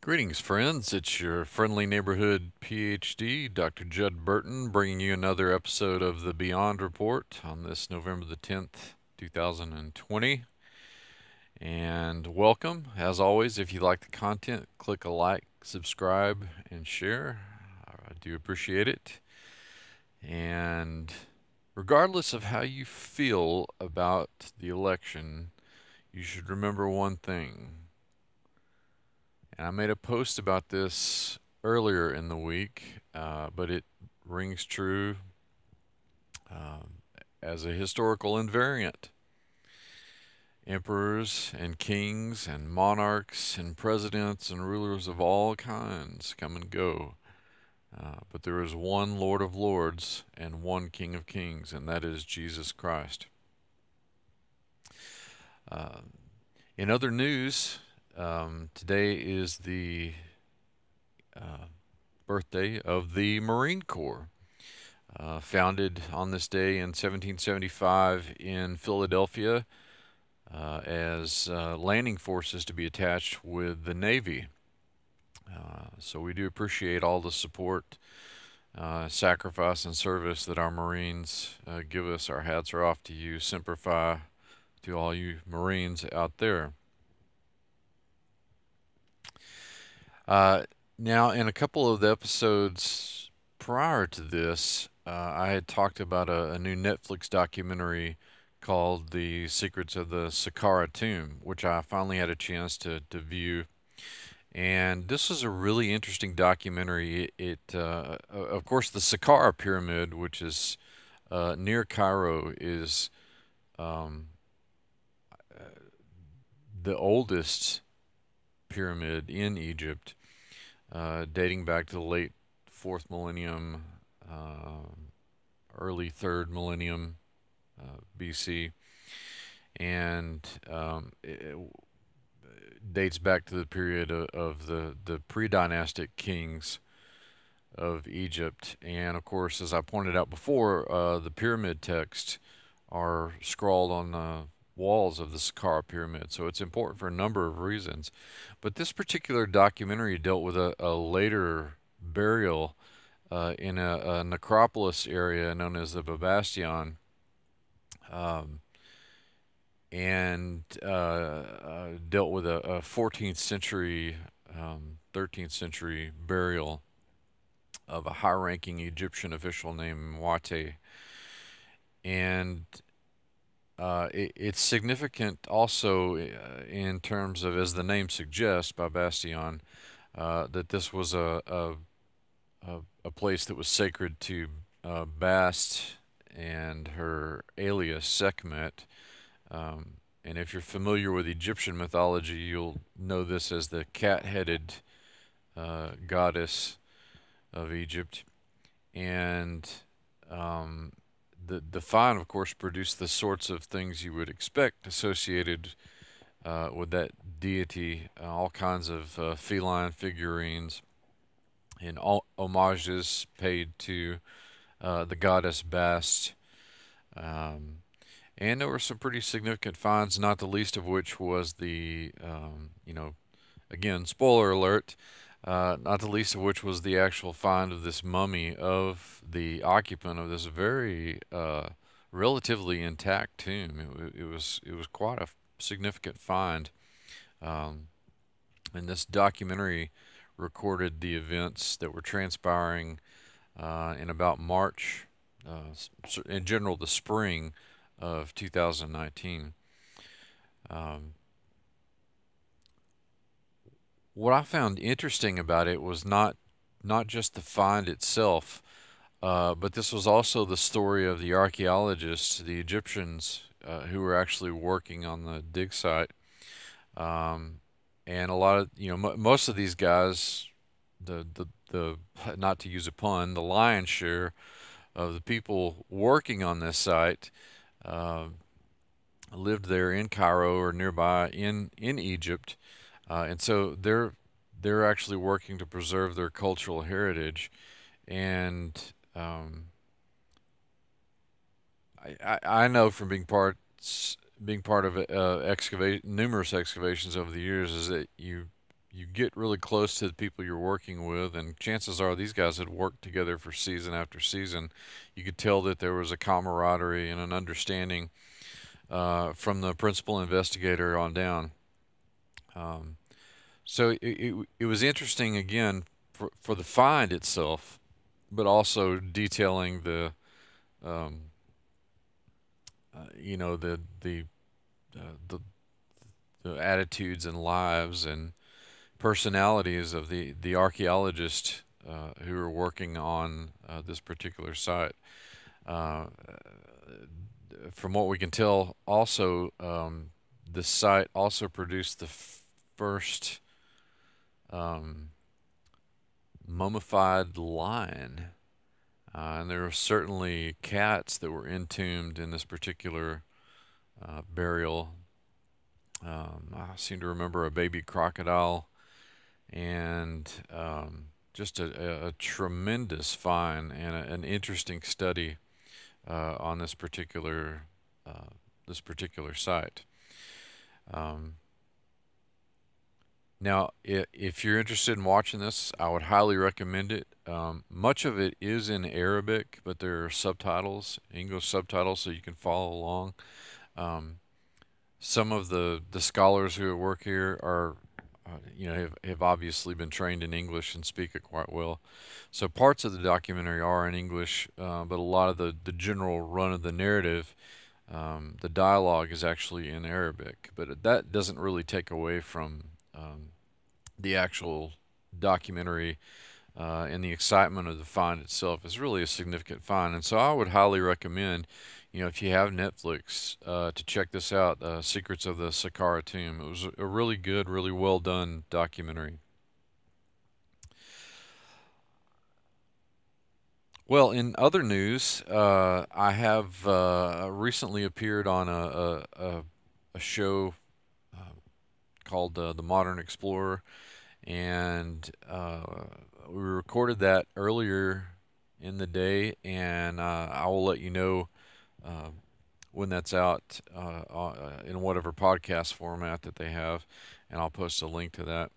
Greetings, friends. It's your friendly neighborhood PhD, Dr. Judd Burton, bringing you another episode of the Beyond Report on this November the 10th, 2020. And welcome. As always, if you like the content, click a like, subscribe, and share. I do appreciate it. And regardless of how you feel about the election, you should remember one thing. And I made a post about this earlier in the week, but it rings true um, as a historical invariant. Emperors and kings and monarchs and presidents and rulers of all kinds come and go. But there is one Lord of Lords and one King of Kings, and that is Jesus Christ. Uh, in other news, today is the uh, birthday of the Marine Corps. Founded on this day in 1775 in Philadelphia as landing forces to be attached with the Navy. So we do appreciate all the support, sacrifice, and service that our Marines give us. Our hats are off to you. Semper Fi to all you Marines out there. Now, in a couple of the episodes prior to this, I had talked about a new Netflix documentary called The Secrets of the Saqqara Tomb, which I finally had a chance to view. And this is a really interesting documentary. Of course, the Saqqara Pyramid, which is near Cairo, is um, the oldest pyramid in Egypt, dating back to the late fourth millennium, uh, early third millennium BC, and it dates back to the period of the pre-dynastic kings of Egypt. And of course, as I pointed out before, the pyramid texts are scrawled on the walls of the Saqqara pyramid, so it's important for a number of reasons. But this particular documentary dealt with a later burial in a necropolis area known as the Babastion, um, and dealt with a 14th century, 13th century burial of a high-ranking Egyptian official named Mwate. And it's significant also in terms of, as the name suggests, Babastion, that this was a place that was sacred to Bast and her alias Sekhmet. And if you're familiar with Egyptian mythology, you'll know this as the cat-headed goddess of Egypt. And the find, of course, produced the sorts of things you would expect associated with that deity, all kinds of feline figurines and all homages paid to the goddess Bast. Um, and there were some pretty significant finds, not the least of which was again, spoiler alert, not the least of which was the actual find of this mummy of the occupant of this very relatively intact tomb. It was quite a significant find, um, and this documentary recorded the events that were transpiring in about March, in general the spring of 2019. Um, what I found interesting about it was not just the find itself, but this was also the story of the archaeologists, the Egyptians who were actually working on the dig site. Um, and a lot of, most of these guys, the not to use a pun, the lion's share of the people working on this site uh, lived there in Cairo or nearby in Egypt, and so they're actually working to preserve their cultural heritage. And um, I know from being part of numerous excavations over the years is that you get really close to the people you're working with, and chances are these guys had worked together for season after season. You could tell that there was a camaraderie and an understanding from the principal investigator on down. Um, so it was interesting again for the find itself, but also detailing the um, you know the the attitudes and lives and personalities of the archaeologists who were working on this particular site. Uh, from what we can tell, also the site also produced the first um, mummified lion, and there were certainly cats that were entombed in this particular burial. I seem to remember a baby crocodile and just a tremendous find and an interesting study on this particular site. Um, Now, if you're interested in watching this, I would highly recommend it. Much of it is in Arabic, but there are subtitles, English subtitles, so you can follow along. Um, some of the scholars who work here are, have obviously been trained in English and speak it quite well. So parts of the documentary are in English, but a lot of the general run of the narrative, the dialogue is actually in Arabic. But that doesn't really take away from the actual documentary and the excitement of the find itself is really a significant find. And so I would highly recommend, if you have Netflix, to check this out, Secrets of the Saqqara Tomb. It was a really good, really well done documentary. Well, in other news, I have recently appeared on a show called The Modern Explorer, and we recorded that earlier in the day, and I will let you know uh, when that's out in whatever podcast format that they have, and I'll post a link to that.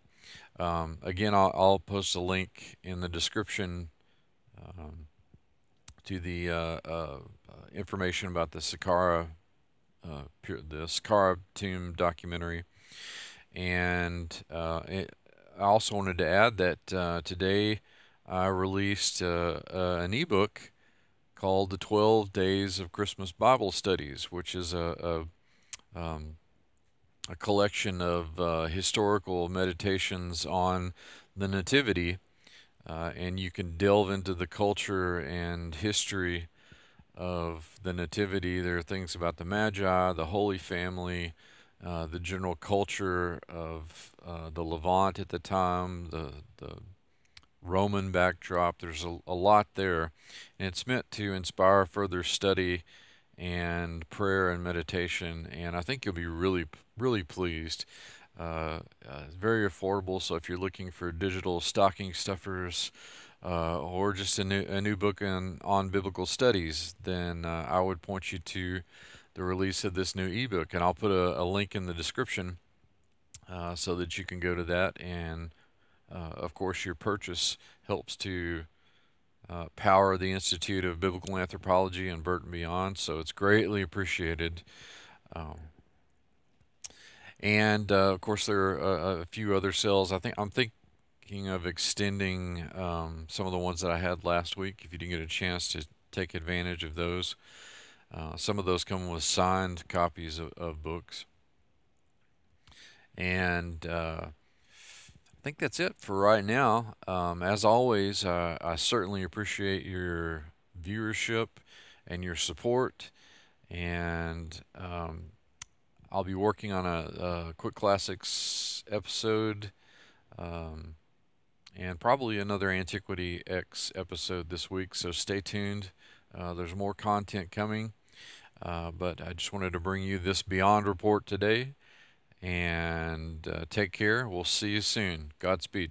Again, I'll post a link in the description um, to the information about the Saqqara Tomb documentary. And I also wanted to add that today I released an ebook called The 12 Days of Christmas Bible Studies, which is a collection of historical meditations on the Nativity. And you can delve into the culture and history of the Nativity. There are things about the Magi, the Holy Family, the general culture of the Levant at the time, the Roman backdrop. There's a lot there, and it's meant to inspire further study and prayer and meditation. And I think you'll be really, really pleased. It's very affordable, so if you're looking for digital stocking stuffers or just a new book on biblical studies, then I would point you to the release of this new ebook, and I'll put a link in the description so that you can go to that. And of course, your purchase helps to power the Institute of Biblical Anthropology and Burton Beyond, so it's greatly appreciated. Um, and of course, there are a few other sales. I'm thinking of extending some of the ones that I had last week. If you didn't get a chance to take advantage of those, some of those come with signed copies of books. And I think that's it for right now. As always, I certainly appreciate your viewership and your support. And I'll be working on a Quick Classics episode and probably another Antiquity X episode this week. So stay tuned. There's more content coming. But I just wanted to bring you this Beyond report today. And take care. We'll see you soon. Godspeed.